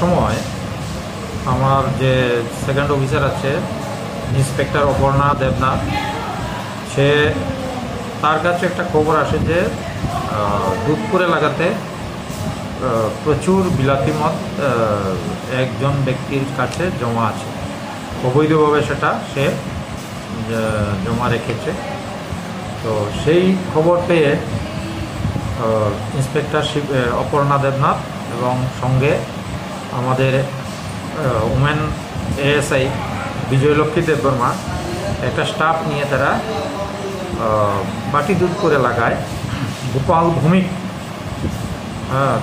সময় আমার যে সেকেন্ড অফিসার আছে ইন্সপেক্টর অপর্ণা দেবনাথ, সে তার কাছে একটা খবর আসে যে দুধপুর এলাকাতে প্রচুর বিলাতি মদ একজন ব্যক্তির কাছে জমা আছে, অবৈধভাবে সেটা সে জমা রেখেছে। তো সেই খবর পেয়ে ইন্সপেক্টর অপর্ণা দেবনাথ এবং সঙ্গে আমাদের ওমেন এএসআই বিজয়লক্ষ্মী দেববর্মা একটা স্টাফ নিয়ে তারা বাটি দুধপুর এলাকায় গোপাল ভৌমিক,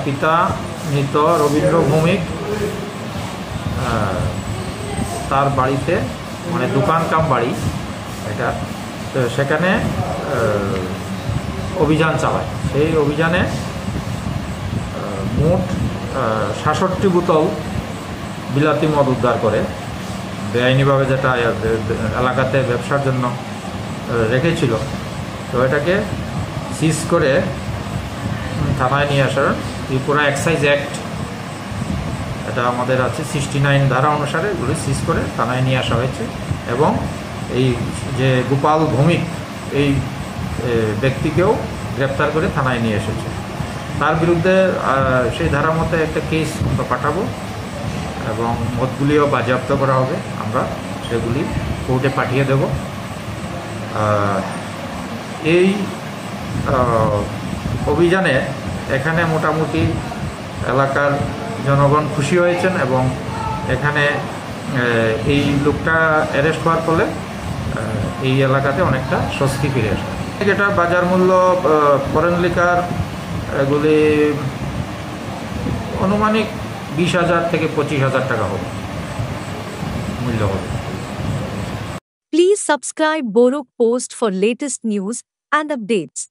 পিতা মৃত রবীন্দ্র ভৌমিক, তার বাড়িতে মানে দোকান কাম বাড়ি এটা, সেখানে অভিযান চালায়। সেই অভিযানে মোট ৬৭ বোতল বিলাতি মদ উদ্ধার করে, বেআইনিভাবে যেটা এলাকাতে ব্যবসার জন্য রেখেছিল। তো এটাকে সিজ করে থানায় নিয়ে আসার ত্রিপুরা এক্সাইজ অ্যাক্ট, এটা আমাদের আছে 69 ধারা অনুসারে এগুলি সিজ করে থানায় নিয়ে আসা হয়েছে। এবং এই যে গোপাল ভৌমিক এই ব্যক্তিকেও গ্রেপ্তার করে থানায় নিয়ে এসেছে। তার বিরুদ্ধে সেই ধারা মতে একটা কেস আমরা পাঠাবো এবং মদগুলিও বাজেয়াপ্ত করা হবে, আমরা সেগুলি কোর্টে পাঠিয়ে দেব। এই অভিযানে এখানে মোটামুটি এলাকার জনগণ খুশি হয়েছেন এবং এখানে এই লোকটা অ্যারেস্ট হওয়ার ফলে এই এলাকাতে অনেকটা স্বস্তি ফিরে আসে। এটা বাজার মূল্য ফরেন লিকার এগুলি আনুমানিক 20,000 থেকে 25,000 টাকা হবে মূল্য হবে। Please subscribe Borok Post for latest news and updates.